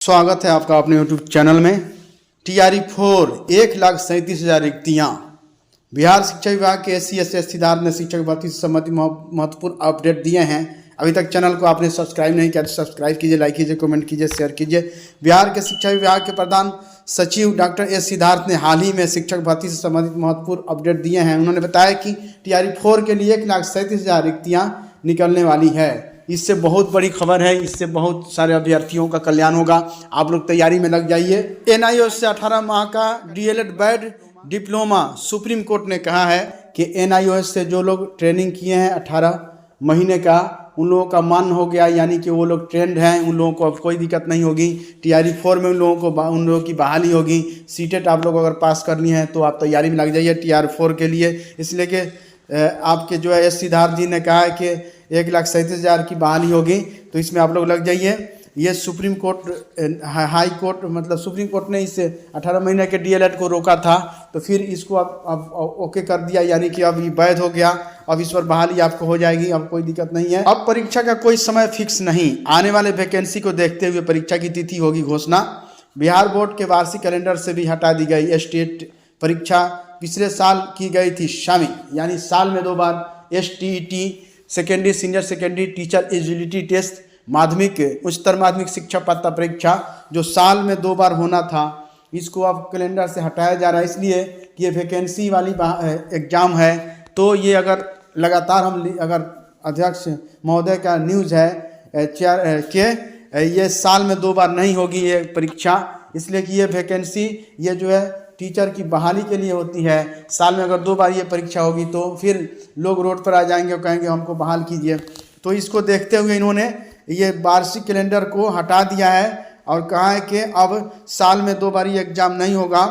स्वागत है आपका अपने YouTube चैनल में। TRE-4 1,37,000 रिक्तियाँ। बिहार शिक्षा विभाग के SC ST धारक ने शिक्षक भर्ती से संबंधित महत्वपूर्ण अपडेट दिए हैं। अभी तक चैनल को आपने सब्सक्राइब नहीं किया तो सब्सक्राइब कीजिए, लाइक कीजिए, कमेंट कीजिए, शेयर कीजिए। बिहार के शिक्षा विभाग के प्रधान सचिव डॉक्टर S सिद्धार्थ ने हाल ही में शिक्षक भर्ती से संबंधित महत्वपूर्ण अपडेट दिए हैं। उन्होंने बताया कि TRE-4 के लिए 1,37,000 रिक्तियाँ निकलने वाली है। इससे बहुत बड़ी खबर है, इससे बहुत सारे अभ्यर्थियों का कल्याण होगा। आप लोग तैयारी में लग जाइए। NIO से 18 माह का DLED bad diploma supreme court ने कहा है कि NIO से जो लोग ट्रेनिंग किए हैं 18 महीने का, उन लोगों का मान हो गया, यानी कि वो लोग ट्रेंड हैं, उन लोगों को अब कोई दिक्कत नहीं होगी। TRE-4 में उन लोगों की बहाली होगी। सीटेट आप लोग अगर पास करनी है तो आप तैयारी में लग जाइए TRE-4 के लिए। इसलिए कि आपके जो है S सिद्धार्थ जी ने कहा है कि 1,37,000 की बहाली होगी, तो इसमें आप लोग लग जाइए। ये सुप्रीम कोर्ट हाई कोर्ट मतलब सुप्रीम कोर्ट ने इस 18 महीने के DLED को रोका था, तो फिर इसको अब ओके कर दिया, यानी कि अब ये वैध हो गया। अब इस पर बहाली आपको हो जाएगी, अब कोई दिक्कत नहीं है। अब परीक्षा का कोई समय फिक्स नहीं, आने वाले वैकेंसी को देखते हुए परीक्षा की तिथि होगी घोषणा। बिहार बोर्ड के वार्षिक कैलेंडर से भी हटा दी गई स्टेट परीक्षा, पिछले साल की गई थी शामिल, यानी साल में 2 बार STET secondary senior secondary teacher eligibility test, माध्यमिक उच्चतर माध्यमिक शिक्षा पात्रता परीक्षा जो साल में 2 बार होना था, इसको अब कैलेंडर से हटाया जा रहा है। इसलिए कि ये वैकेंसी वाली एग्ज़ाम है, तो ये अगर लगातार अगर अध्यक्ष महोदय का न्यूज़ है कि ये साल में 2 बार नहीं होगी ये परीक्षा, इसलिए कि ये वैकेंसी ये जो है टीचर की बहाली के लिए होती है। साल में अगर 2 बार ये परीक्षा होगी तो फिर लोग रोड पर आ जाएंगे और कहेंगे हमको बहाल कीजिए। तो इसको देखते हुए इन्होंने ये वार्षिक कैलेंडर को हटा दिया है और कहा है कि अब साल में 2 बार ये एग्ज़ाम नहीं होगा,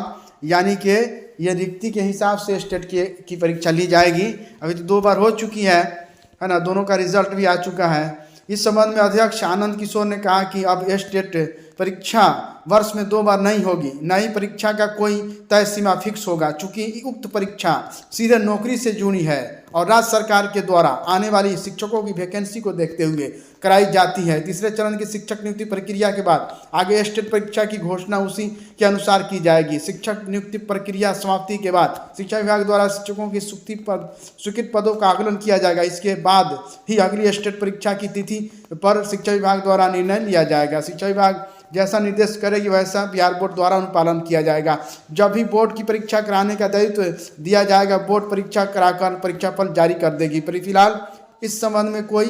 यानी कि ये रिक्ति के हिसाब से स्टेट की परीक्षा ली जाएगी। अभी तो 2 बार हो चुकी है ना, दोनों का रिजल्ट भी आ चुका है। इस संबंध में अध्यक्ष आनंद किशोर ने कहा कि अब स्टेट परीक्षा वर्ष में 2 बार नहीं होगी, न ही परीक्षा का कोई तय सीमा फिक्स होगा, चूंकि उक्त परीक्षा सीधे नौकरी से जुड़ी है और राज्य सरकार के द्वारा आने वाली शिक्षकों की वैकेंसी को देखते हुए कराई जाती है। तीसरे चरण की शिक्षक नियुक्ति प्रक्रिया के बाद आगे स्टेट परीक्षा की घोषणा उसी के अनुसार की जाएगी। शिक्षक नियुक्ति प्रक्रिया समाप्ति के बाद शिक्षा विभाग द्वारा शिक्षकों की स्वीकृत पदों का आकलन किया जाएगा। इसके बाद ही अगली स्टेट परीक्षा की तिथि पर शिक्षा विभाग द्वारा निर्णय लिया जाएगा। शिक्षा विभाग जैसा निर्देश करेगी वैसा बिहार बोर्ड द्वारा अनुपालन किया जाएगा। जब भी बोर्ड की परीक्षा कराने का दायित्व दिया जाएगा, बोर्ड परीक्षा कराकर परीक्षाफल जारी कर देगी। पर फिलहाल इस संबंध में कोई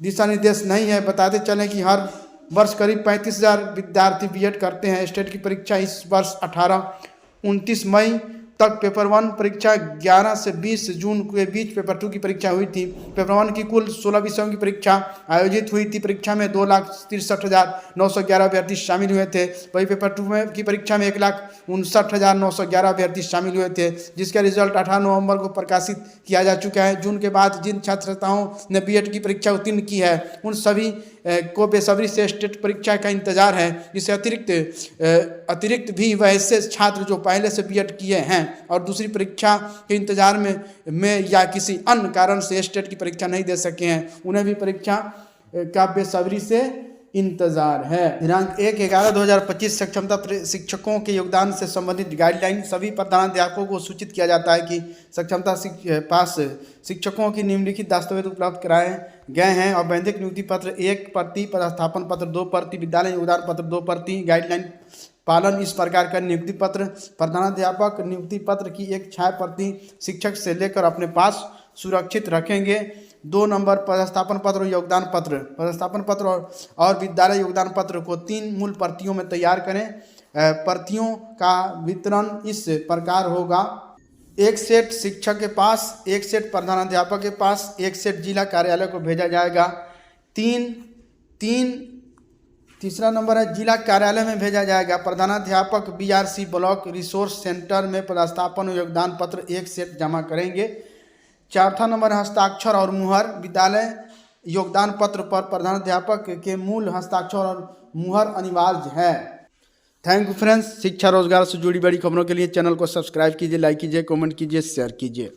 दिशा निर्देश नहीं है। बताते चलें कि हर वर्ष करीब 35,000 विद्यार्थी BEd करते हैं। स्टेट की परीक्षा इस वर्ष 29 मई तक पेपर 1 परीक्षा 11 से 20 जून के बीच पेपर 2 की परीक्षा हुई थी। पेपर 1 की कुल 16 विषयों की परीक्षा आयोजित हुई थी। परीक्षा में 2,63,911 अभ्यर्थी शामिल हुए थे। वही पेपर 2 की परीक्षा में 1,59,911 अभ्यर्थी शामिल हुए थे, जिसका रिजल्ट 18 नवंबर को प्रकाशित किया जा चुका है। जून के बाद जिन छात्र छात्राओं ने BEd की परीक्षा उत्तीर्ण की है, उन सभी को बेसब्री से स्टेट परीक्षा का इंतजार है। इससे अतिरिक्त भी वैसे छात्र जो पहले से BEd किए हैं और दूसरी परीक्षा के इंतजार में या किसी अन्य कारण से स्टेट की परीक्षा नहीं दे सके हैं, उन्हें भी परीक्षा का बेसब्री से इंतजार है। दिनांक 1/11/2025 सक्षमता शिक्षकों के योगदान से संबंधित गाइडलाइन सभी प्रधानाध्यापकों को सूचित किया जाता है कि सक्षमता पास शिक्षकों की निम्नलिखित दस्तावेज उपलब्ध कराए गए हैं। औपबंधिक नियुक्ति पत्र 1 प्रति, पदस्थापन पत्र 2 प्रति, विद्यालय योगदान पत्र 2 प्रति। गाइडलाइन पालन इस प्रकार का नियुक्ति पत्र प्रधानाध्यापक नियुक्ति पत्र की 1 छाया प्रति शिक्षक से लेकर अपने पास सुरक्षित रखेंगे। 2 नंबर पदस्थापन पत्र और योगदान पत्र, पदस्थापन पत्र और विद्यालय योगदान पत्र को 3 मूल प्रतियों में तैयार करें। प्रतियों का वितरण इस प्रकार होगा: 1 सेट शिक्षक के पास, 1 सेट प्रधानाध्यापक के पास, 1 सेट जिला कार्यालय को भेजा जाएगा। तीसरा नंबर है जिला कार्यालय में भेजा जाएगा। प्रधानाध्यापक BRC ब्लॉक रिसोर्स सेंटर में पदस्थापन और योगदान पत्र 1 सेट जमा करेंगे। चौथा नंबर हस्ताक्षर और मुहर, विद्यालय योगदान पत्र पर प्रधानाध्यापक के मूल हस्ताक्षर और मुहर अनिवार्य है। Thank you friends. शिक्षा रोजगार से जुड़ी बड़ी खबरों के लिए चैनल को सब्सक्राइब कीजिए, लाइक कीजिए, कमेंट कीजिए, शेयर कीजिए।